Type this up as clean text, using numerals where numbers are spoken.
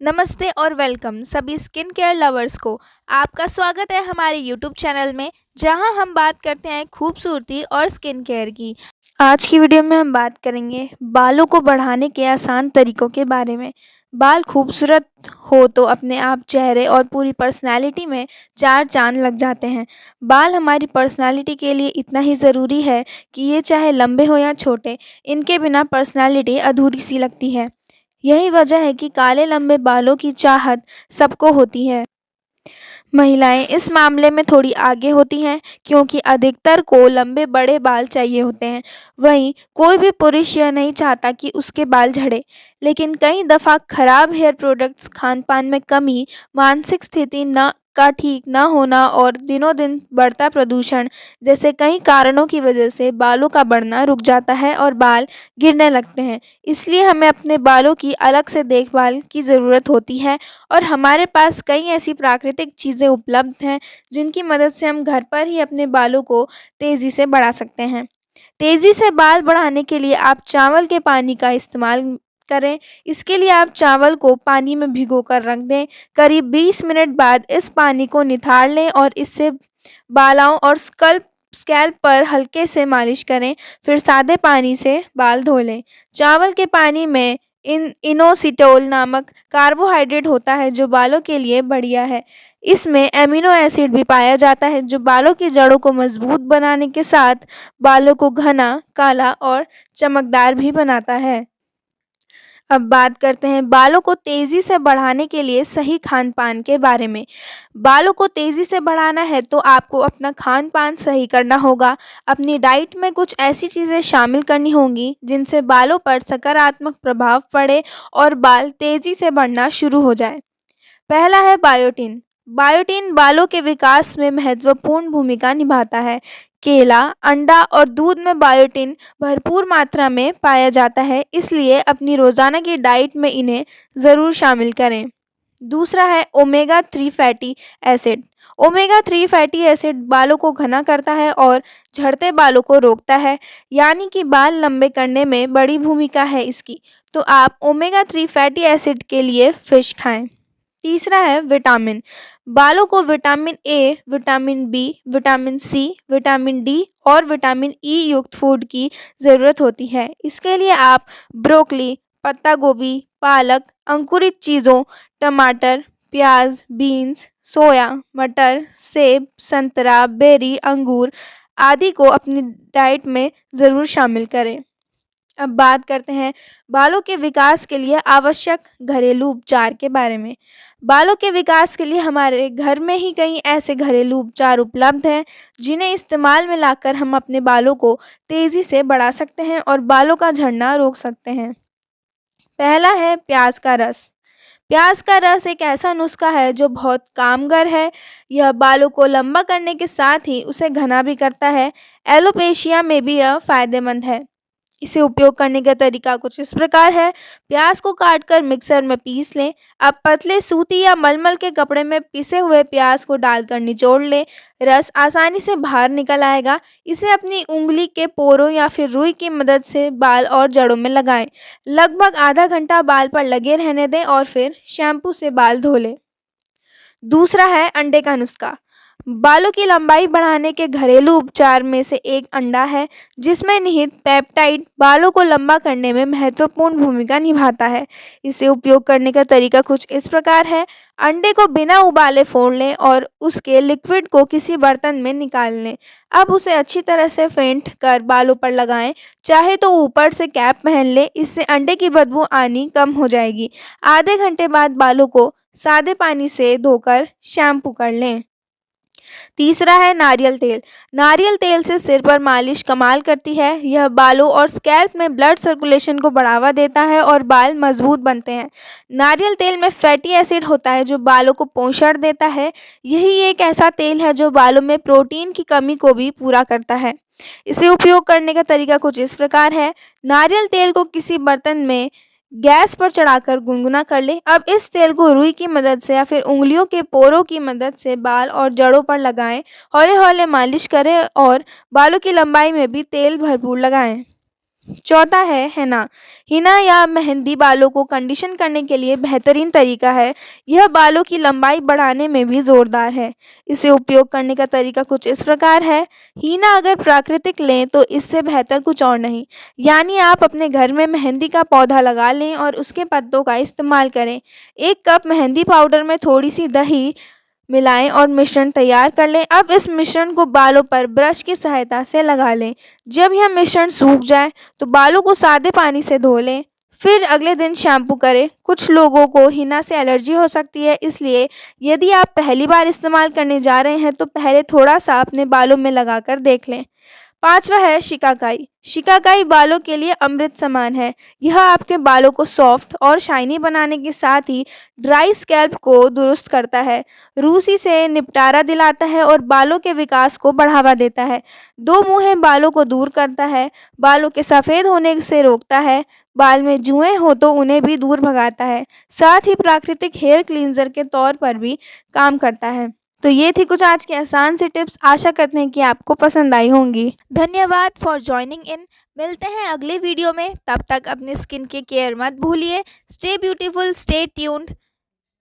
नमस्ते और वेलकम सभी स्किन केयर लवर्स को। आपका स्वागत है हमारे यूट्यूब चैनल में, जहां हम बात करते हैं खूबसूरती और स्किन केयर की। आज की वीडियो में हम बात करेंगे बालों को बढ़ाने के आसान तरीकों के बारे में। बाल खूबसूरत हो तो अपने आप चेहरे और पूरी पर्सनैलिटी में चार चांद लग जाते हैं। बाल हमारी पर्सनैलिटी के लिए इतना ही ज़रूरी है कि ये चाहे लंबे हो या छोटे, इनके बिना पर्सनैलिटी अधूरी सी लगती है। यही वजह है कि काले लंबे बालों की चाहत सबको होती है। महिलाएं इस मामले में थोड़ी आगे होती हैं, क्योंकि अधिकतर को लंबे बड़े बाल चाहिए होते हैं। वहीं कोई भी पुरुष यह नहीं चाहता कि उसके बाल झड़े, लेकिन कई दफ़ा खराब हेयर प्रोडक्ट्स, खान पान में कमी, मानसिक स्थिति न का ठीक न होना और दिनों दिन बढ़ता प्रदूषण जैसे कई कारणों की वजह से बालों का बढ़ना रुक जाता है और बाल गिरने लगते हैं। इसलिए हमें अपने बालों की अलग से देखभाल की ज़रूरत होती है, और हमारे पास कई ऐसी प्राकृतिक चीज़ें उपलब्ध हैं जिनकी मदद से हम घर पर ही अपने बालों को तेज़ी से बढ़ा सकते हैं। तेज़ी से बाल बढ़ाने के लिए आप चावल के पानी का इस्तेमाल करें। इसके लिए आप चावल को पानी में भिगोकर रख दें। करीब 20 मिनट बाद इस पानी को निथाड़ लें और इससे बालों और स्कैल्प पर हल्के से मालिश करें। फिर सादे पानी से बाल धो लें। चावल के पानी में इनोसिटोल नामक कार्बोहाइड्रेट होता है, जो बालों के लिए बढ़िया है। इसमें एमिनो एसिड भी पाया जाता है, जो बालों की जड़ों को मजबूत बनाने के साथ बालों को घना, काला और चमकदार भी बनाता है। अब बात करते हैं बालों को तेज़ी से बढ़ाने के लिए सही खान-पान के बारे में। बालों को तेज़ी से बढ़ाना है तो आपको अपना खान-पान सही करना होगा। अपनी डाइट में कुछ ऐसी चीज़ें शामिल करनी होंगी जिनसे बालों पर सकारात्मक प्रभाव पड़े और बाल तेज़ी से बढ़ना शुरू हो जाए। पहला है बायोटिन। बायोटिन बालों के विकास में महत्वपूर्ण भूमिका निभाता है। केला, अंडा और दूध में बायोटिन भरपूर मात्रा में पाया जाता है, इसलिए अपनी रोज़ाना की डाइट में इन्हें ज़रूर शामिल करें। दूसरा है omega 3 fatty acid. Omega 3 fatty acid बालों को घना करता है और झड़ते बालों को रोकता है, यानी कि बाल लंबे करने में बड़ी भूमिका है इसकी। तो आप ओमेगा 3 फैटी एसिड के लिए फ़िश खाएं। तीसरा है विटामिन। बालों को vitamin A, vitamin B, vitamin C, vitamin D और विटामिन ई युक्त फूड की ज़रूरत होती है। इसके लिए आप ब्रोकली, पत्ता गोभी, पालक, अंकुरित चीज़ों, टमाटर, प्याज, बीन्स, सोया, मटर, सेब, संतरा, बेरी, अंगूर आदि को अपनी डाइट में ज़रूर शामिल करें। अब बात करते हैं बालों के विकास के लिए आवश्यक घरेलू उपचार के बारे में। बालों के विकास के लिए हमारे घर में ही कई ऐसे घरेलू उपचार उपलब्ध हैं जिन्हें इस्तेमाल में लाकर हम अपने बालों को तेज़ी से बढ़ा सकते हैं और बालों का झड़ना रोक सकते हैं। पहला है प्याज का रस। प्याज का रस एक ऐसा नुस्खा है जो बहुत कामगार है। यह बालों को लंबा करने के साथ ही उसे घना भी करता है। एलोपेशिया में भी यह फ़ायदेमंद है। इसे उपयोग करने का तरीका कुछ इस प्रकार है। प्याज को काटकर मिक्सर में पीस लें। अब पतले सूती या मलमल के कपड़े में पिसे हुए प्याज को डालकर निचोड़ लें। रस आसानी से बाहर निकल आएगा। इसे अपनी उंगली के पोरों या फिर रुई की मदद से बाल और जड़ों में लगाएं। लगभग आधा घंटा बाल पर लगे रहने दें और फिर शैम्पू से बाल धो लें। दूसरा है अंडे का नुस्खा। बालों की लंबाई बढ़ाने के घरेलू उपचार में से एक अंडा है, जिसमें निहित पेप्टाइड बालों को लंबा करने में महत्वपूर्ण भूमिका निभाता है। इसे उपयोग करने का तरीका कुछ इस प्रकार है। अंडे को बिना उबाले फोड़ लें और उसके लिक्विड को किसी बर्तन में निकाल लें। अब उसे अच्छी तरह से फेंट कर बालों पर लगाएं। चाहे तो ऊपर से कैप पहन लें, इससे अंडे की बदबू आनी कम हो जाएगी। आधे घंटे बाद बालों को सादे पानी से धोकर शैम्पू कर लें। तीसरा है नारियल तेल। नारियल तेल से सिर पर मालिश कमाल करती है। यह बालों और स्कैल्प में ब्लड सर्कुलेशन को बढ़ावा देता है और बाल मजबूत बनते हैं। नारियल तेल में फैटी एसिड होता है जो बालों को पोषण देता है। यही एक ऐसा तेल है जो बालों में प्रोटीन की कमी को भी पूरा करता है। इसे उपयोग करने का तरीका कुछ इस प्रकार है। नारियल तेल को किसी बर्तन में गैस पर चढ़ाकर गुनगुना कर लें। अब इस तेल को रुई की मदद से या फिर उंगलियों के पोरों की मदद से बाल और जड़ों पर लगाएं। हौले हौले मालिश करें और बालों की लंबाई में भी तेल भरपूर लगाएं। चौथा है हिना। हिना या मेहंदी बालों को कंडीशन करने के लिए बेहतरीन तरीका है। यह बालों की लंबाई बढ़ाने में भी ज़ोरदार है। इसे उपयोग करने का तरीका कुछ इस प्रकार है। हिना अगर प्राकृतिक लें तो इससे बेहतर कुछ और नहीं। यानी आप अपने घर में मेहंदी का पौधा लगा लें और उसके पत्तों का इस्तेमाल करें। 1 कप मेहंदी पाउडर में थोड़ी सी दही मिलाएं और मिश्रण तैयार कर लें। अब इस मिश्रण को बालों पर ब्रश की सहायता से लगा लें। जब यह मिश्रण सूख जाए तो बालों को सादे पानी से धो लें। फिर अगले दिन शैम्पू करें। कुछ लोगों को हिना से एलर्जी हो सकती है, इसलिए यदि आप पहली बार इस्तेमाल करने जा रहे हैं तो पहले थोड़ा सा अपने बालों में लगाकर देख लें। पाँचवा है शिकाकाई। शिकाकाई बालों के लिए अमृत समान है। यह आपके बालों को सॉफ्ट और शाइनी बनाने के साथ ही ड्राई स्कैल्प को दुरुस्त करता है, रूसी से निपटारा दिलाता है और बालों के विकास को बढ़ावा देता है। दो मुँहे बालों को दूर करता है, बालों के सफ़ेद होने से रोकता है, बाल में जुएँ हो तो उन्हें भी दूर भगाता है। साथ ही प्राकृतिक हेयर क्लींजर के तौर पर भी काम करता है। तो ये थी कुछ आज की आसान सी टिप्स। आशा करते हैं कि आपको पसंद आई होंगी। धन्यवाद फॉर जॉइनिंग इन। मिलते हैं अगले वीडियो में। तब तक अपनी स्किन की केयर मत भूलिए। Stay beautiful, stay tuned.